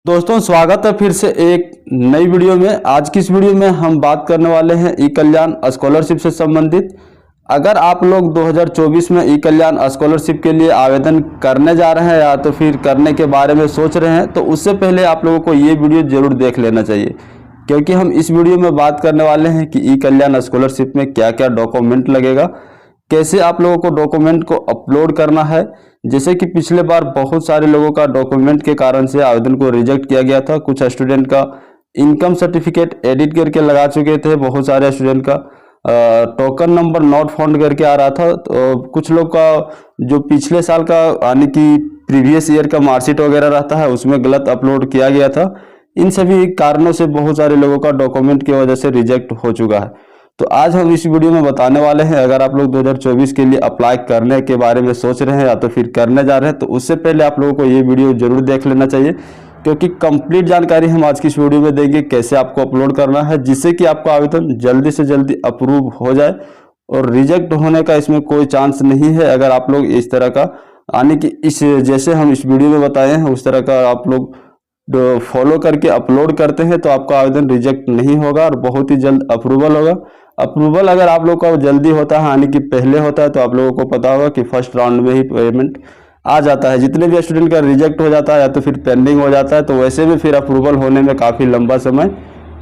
दोस्तों स्वागत है फिर से एक नई वीडियो में। आज की इस वीडियो में हम बात करने वाले हैं ई कल्याण स्कॉलरशिप से संबंधित। अगर आप लोग 2024 में ई कल्याण स्कॉलरशिप के लिए आवेदन करने जा रहे हैं या तो फिर करने के बारे में सोच रहे हैं, तो उससे पहले आप लोगों को ये वीडियो जरूर देख लेना चाहिए, क्योंकि हम इस वीडियो में बात करने वाले हैं कि ई कल्याण स्कॉलरशिप में क्या क्या डॉक्यूमेंट लगेगा, कैसे आप लोगों को डॉक्यूमेंट को अपलोड करना है। जैसे कि पिछले बार बहुत सारे लोगों का डॉक्यूमेंट के कारण से आवेदन को रिजेक्ट किया गया था। कुछ स्टूडेंट का इनकम सर्टिफिकेट एडिट करके लगा चुके थे, बहुत सारे स्टूडेंट का टोकन नंबर नॉट फाउंड करके आ रहा था, तो कुछ लोग का जो पिछले साल का यानी कि प्रीवियस ईयर का मार्कशीट वगैरह रहता है उसमें गलत अपलोड किया गया था। इन सभी कारणों से बहुत सारे लोगों का डॉक्यूमेंट की वजह से रिजेक्ट हो चुका है। तो आज हम इस वीडियो में बताने वाले हैं, अगर आप लोग 2024 के लिए अप्लाई करने के बारे में सोच रहे हैं या तो फिर करने जा रहे हैं, तो उससे पहले आप लोगों को ये वीडियो जरूर देख लेना चाहिए, क्योंकि कंप्लीट जानकारी हम आज की इस वीडियो में देंगे कैसे आपको अपलोड करना है, जिससे कि आपका आवेदन जल्दी से जल्दी अप्रूव हो जाए और रिजेक्ट होने का इसमें कोई चांस नहीं है। अगर आप लोग इस तरह का यानी कि इस जैसे हम इस वीडियो में बताए हैं उस तरह का आप लोग फॉलो करके अपलोड करते हैं, तो आपका आवेदन रिजेक्ट नहीं होगा और बहुत ही जल्द अप्रूवल होगा। अप्रूवल अगर आप लोग का जल्दी होता है यानी कि पहले होता है, तो आप लोगों को पता होगा कि फर्स्ट राउंड में ही पेमेंट आ जाता है। जितने भी स्टूडेंट का रिजेक्ट हो जाता है या तो फिर पेंडिंग हो जाता है, तो वैसे में फिर अप्रूवल होने में काफ़ी लंबा समय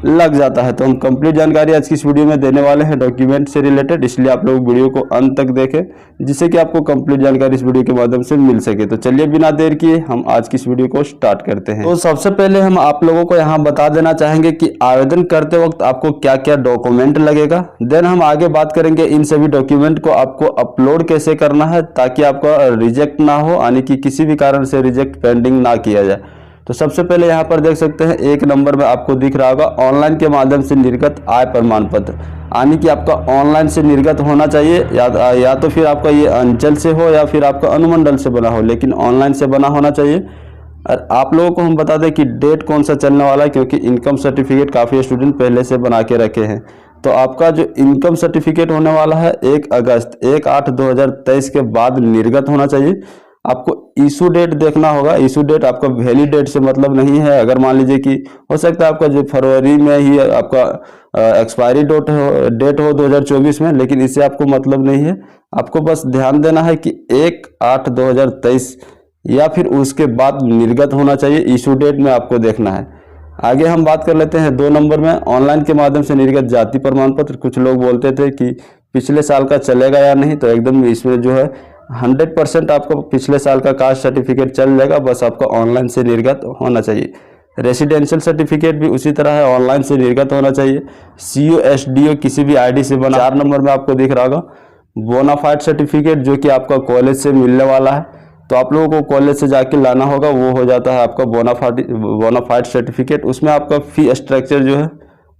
लग जाता है। तो हम कंप्लीट जानकारी आज की इस वीडियो में देने वाले हैं डॉक्यूमेंट से रिलेटेड, इसलिए आप लोग वीडियो को अंत तक देखें, जिससे कि आपको कंप्लीट जानकारी इस वीडियो के माध्यम से मिल सके। तो चलिए बिना देर किए हम आज की इस वीडियो को स्टार्ट करते हैं। तो सबसे पहले हम आप लोगों को यहाँ बता देना चाहेंगे कि आवेदन करते वक्त आपको क्या क्या डॉक्यूमेंट लगेगा। देन हम आगे बात करेंगे इन सभी डॉक्यूमेंट को आपको अपलोड कैसे करना है ताकि आपका रिजेक्ट ना हो, यानी कि किसी भी कारण से रिजेक्ट पेंडिंग ना किया जाए। तो सबसे पहले यहाँ पर देख सकते हैं एक नंबर में आपको दिख रहा होगा ऑनलाइन के माध्यम से निर्गत आय प्रमाण पत्र, यानी कि आपका ऑनलाइन से निर्गत होना चाहिए, या तो फिर आपका ये अंचल से हो या फिर आपका अनुमंडल से बना हो, लेकिन ऑनलाइन से बना होना चाहिए। और आप लोगों को हम बता दें कि डेट कौन सा चलने वाला है, क्योंकि इनकम सर्टिफिकेट काफ़ी स्टूडेंट पहले से बना के रखे हैं। तो आपका जो इनकम सर्टिफिकेट होने वाला है 1 8 2023 के बाद निर्गत होना चाहिए। आपको इशू डेट देखना होगा। इशू डेट आपका वैलिड डेट से मतलब नहीं है। अगर मान लीजिए कि हो सकता है आपका जो फरवरी में ही आपका एक्सपायरी डेट हो 2024 में, लेकिन इससे आपको मतलब नहीं है। आपको बस ध्यान देना है कि 1 8 2023 या फिर उसके बाद निर्गत होना चाहिए। इशू डेट में आपको देखना है। आगे हम बात कर लेते हैं 2 नंबर में ऑनलाइन के माध्यम से निर्गत जाति प्रमाण पत्र। कुछ लोग बोलते थे कि पिछले साल का चलेगा या नहीं, तो एकदम इसमें जो है 100% आपको पिछले साल का कास्ट सर्टिफिकेट चल जाएगा, बस आपका ऑनलाइन से निर्गत होना चाहिए। रेसिडेंशियल सर्टिफिकेट भी उसी तरह है, ऑनलाइन से निर्गत होना चाहिए। सीओ एसडीओ किसी भी आईडी से बना। 4 नंबर में आपको दिख रहा होगा बोनाफाइड सर्टिफिकेट, जो कि आपका कॉलेज से मिलने वाला है, तो आप लोगों को कॉलेज से जाके लाना होगा। वो हो जाता है आपका बोनाफाइड सर्टिफिकेट। उसमें आपका फी स्ट्रक्चर जो है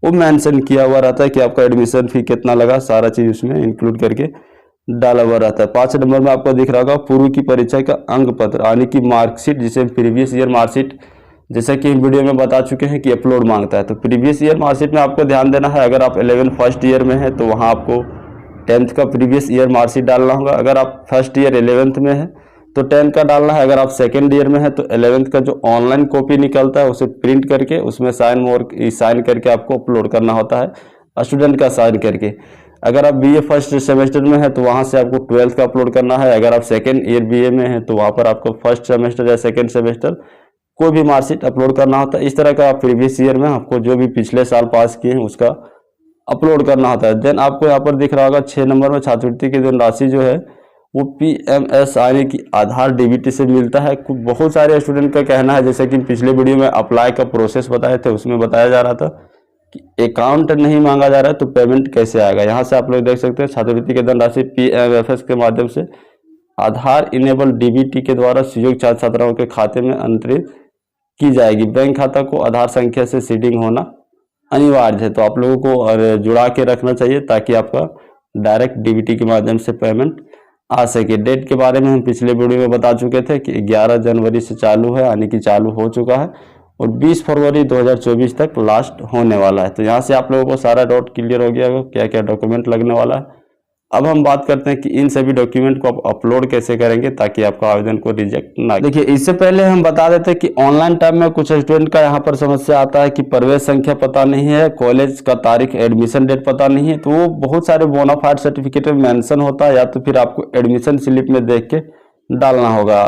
वो मेंशन किया हुआ रहता है कि आपका एडमिशन फी कितना लगा, सारा चीज़ उसमें इंक्लूड करके डाला हुआ रहता है। 5 नंबर में आपको दिख रहा होगा पूर्व की परीक्षा का अंक पत्र, यानी कि मार्कशीट, जिसे प्रीवियस ईयर मार्कशीट, जैसा कि वीडियो में बता चुके हैं कि अपलोड मांगता है। तो प्रीवियस ईयर मार्कशीट में आपको ध्यान देना है। अगर आप 11 फर्स्ट ईयर में है तो वहाँ आपको 10th का प्रीवियस ईयर मार्कशीट डालना होगा। अगर आप फर्स्ट ईयर 11th में है तो 10 का डालना है। अगर आप सेकेंड ईयर में है तो 11th का जो ऑनलाइन कॉपी निकलता है उसे प्रिंट करके उसमें साइन करके आपको अपलोड करना होता है, स्टूडेंट का साइन करके। अगर आप बीए फर्स्ट सेमेस्टर में है तो वहाँ से आपको 12th का अपलोड करना है। अगर आप सेकेंड ईयर बीए में है तो वहाँ पर आपको फर्स्ट सेमेस्टर या सेकेंड सेमेस्टर कोई भी मार्कशीट अपलोड करना होता है। इस तरह का प्रीवियस ईयर में आपको जो भी पिछले साल पास किए हैं उसका अपलोड करना होता है। देन आपको यहाँ पर दिख रहा होगा 6 नंबर में छात्रवृत्ति की धनराशि जो है वो PMS यानी कि आधार डीबीटी से मिलता है। बहुत सारे स्टूडेंट का कहना है, जैसे कि पिछले वीडियो में अप्लाई का प्रोसेस बताए थे उसमें बताया जा रहा था कि अकाउंट नहीं मांगा जा रहा है तो पेमेंट कैसे आएगा। यहाँ से आप लोग देख सकते हैं छात्रवृत्ति की धनराशि PMFS के माध्यम से आधार इनेबल डीबीटी के द्वारा सुयोग्य छात्र छात्राओं के खाते में अंतरित की जाएगी। बैंक खाता को आधार संख्या से सीडिंग होना अनिवार्य है, तो आप लोगों को जुड़ा के रखना चाहिए ताकि आपका डायरेक्ट डीबीटी के माध्यम से पेमेंट आ सके। डेट के बारे में हम पिछले वीडियो में बता चुके थे कि 11 जनवरी से चालू है, यानी कि चालू हो चुका है, और 20 फरवरी 2024 तक लास्ट होने वाला है। तो यहाँ से आप लोगों को सारा डाउट क्लियर हो गया होगा क्या क्या डॉक्यूमेंट लगने वाला है। अब हम बात करते हैं कि इन सभी डॉक्यूमेंट को आप अपलोड कैसे करेंगे ताकि आपका आवेदन को रिजेक्ट ना। देखिए, इससे पहले हम बता देते हैं कि ऑनलाइन टाइम में कुछ स्टूडेंट का यहाँ पर समस्या आता है कि प्रवेश संख्या पता नहीं है, कॉलेज का तारीख, एडमिशन डेट पता नहीं है। तो वो बहुत सारे बोनाफाइड सर्टिफिकेट में मेंशन होता है, या तो फिर आपको एडमिशन स्लिप में देख के डालना होगा।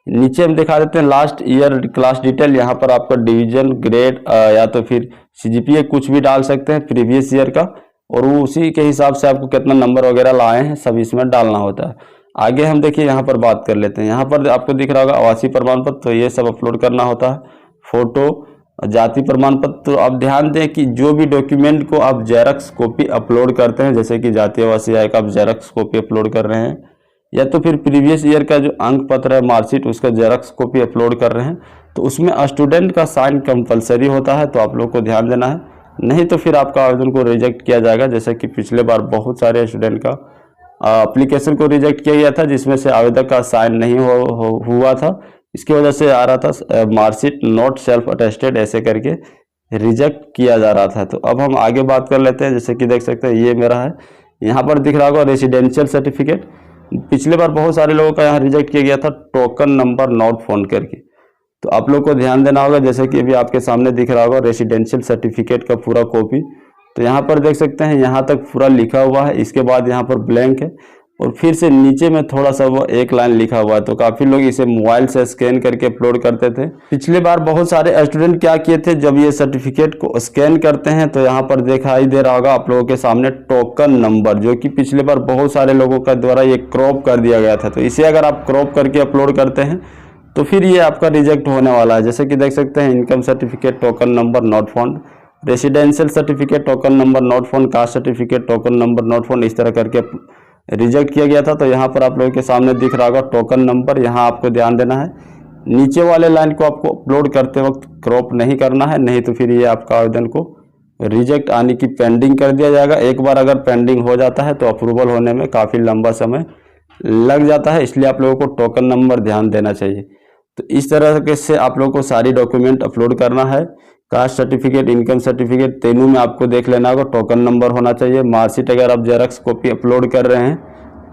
नीचे हम दिखा देते हैं लास्ट ईयर क्लास डिटेल। यहाँ पर आपका डिवीजन, ग्रेड या तो फिर CGPA कुछ भी डाल सकते हैं प्रीवियस ईयर का, और वो उसी के हिसाब से आपको कितना नंबर वगैरह लाए हैं सब इसमें डालना होता है। आगे हम देखिए यहाँ पर बात कर लेते हैं। यहाँ पर आपको दिख रहा होगा आवासीय प्रमाण पत्र, तो ये सब अपलोड करना होता है। फोटो, जाति प्रमाण पत्र। तो आप ध्यान दें कि जो भी डॉक्यूमेंट को आप जेरॉक्स कॉपी अपलोड करते हैं, जैसे कि जातीय आवासीय आय का आप जेरॉक्स कॉपी अपलोड कर रहे हैं, या तो फिर प्रीवियस ईयर का जो अंक पत्र है, मार्कशीट, उसका जेरॉक्स कॉपी अपलोड कर रहे हैं, तो उसमें स्टूडेंट का साइन कंपलसरी होता है। तो आप लोग को ध्यान देना है, नहीं तो फिर आपका आवेदन को रिजेक्ट किया जाएगा। जैसे कि पिछले बार बहुत सारे स्टूडेंट का एप्लीकेशन को रिजेक्ट किया गया था, जिसमें से आवेदक का साइन नहीं हुआ था। इसकी वजह से आ रहा था मार्कशीट नॉट सेल्फ अटेस्टेड, ऐसे करके रिजेक्ट किया जा रहा था। तो अब हम आगे बात कर लेते हैं। जैसे कि देख सकते हैं ये मेरा है, यहाँ पर दिख रहा होगा रेसिडेंशियल सर्टिफिकेट। पिछले बार बहुत सारे लोगों का यहाँ रिजेक्ट किया गया था टोकन नंबर नॉट फाउंड करके। तो आप लोग को ध्यान देना होगा, जैसे कि अभी आपके सामने दिख रहा होगा रेसिडेंशियल सर्टिफिकेट का पूरा कॉपी। तो यहाँ पर देख सकते हैं यहाँ तक पूरा लिखा हुआ है, इसके बाद यहाँ पर ब्लैंक है, और फिर से नीचे में थोड़ा सा वो एक लाइन लिखा हुआ है। तो काफ़ी लोग इसे मोबाइल से स्कैन करके अपलोड करते थे। पिछले बार बहुत सारे स्टूडेंट क्या किए थे, जब ये सर्टिफिकेट को स्कैन करते हैं तो यहाँ पर दिखाई दे रहा होगा आप लोगों के सामने टोकन नंबर, जो कि पिछले बार बहुत सारे लोगों का द्वारा ये क्रॉप कर दिया गया था। तो इसे अगर आप क्रॉप करके अपलोड करते हैं तो फिर ये आपका रिजेक्ट होने वाला है। जैसे कि देख सकते हैं income certificate token number not found, residential certificate token number not found, caste certificate token number not found, इस तरह करके रिजेक्ट किया गया था। तो यहाँ पर आप लोगों के सामने दिख रहा होगा टोकन नंबर। यहाँ आपको ध्यान देना है, नीचे वाले लाइन को आपको अपलोड करते वक्त क्रॉप नहीं करना है, नहीं तो फिर ये आपका आवेदन को रिजेक्ट आने की पेंडिंग कर दिया जाएगा। एक बार अगर पेंडिंग हो जाता है तो अप्रूवल होने में काफ़ी लंबा समय लग जाता है, इसलिए आप लोगों को टोकन नंबर ध्यान देना चाहिए। तो इस तरह से आप लोगों को सारी डॉक्यूमेंट अपलोड करना है। कास्ट सर्टिफिकेट, इनकम सर्टिफिकेट, तीनों में आपको देख लेना होगा टोकन नंबर होना चाहिए। मार्कशीट अगर आप जेरॉक्स कॉपी अपलोड कर रहे हैं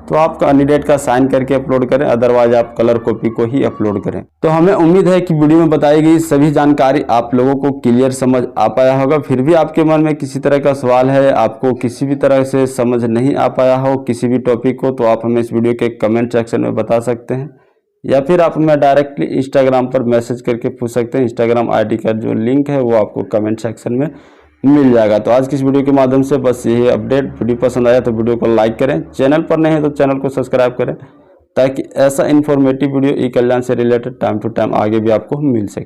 तो आप कैंडिडेट का साइन करके अपलोड करें, अदरवाइज आप कलर कॉपी को ही अपलोड करें। तो हमें उम्मीद है कि वीडियो में बताई गई सभी जानकारी आप लोगों को क्लियर समझ आ पाया होगा। फिर भी आपके मन में किसी तरह का सवाल है, आपको किसी भी तरह से समझ नहीं आ पाया हो किसी भी टॉपिक को, तो आप हमें इस वीडियो के कमेंट सेक्शन में बता सकते हैं, या फिर आप हमें डायरेक्टली इंस्टाग्राम पर मैसेज करके पूछ सकते हैं। इंस्टाग्राम ID का जो लिंक है वो आपको कमेंट सेक्शन में मिल जाएगा। तो आज की इस वीडियो के माध्यम से बस यही अपडेट। वीडियो पसंद आया तो वीडियो को लाइक करें, चैनल पर नहीं है तो चैनल को सब्सक्राइब करें, ताकि ऐसा इन्फॉर्मेटिव वीडियो ई कल्याण से रिलेटेड टाइम टू टाइम आगे भी आपको मिल सके।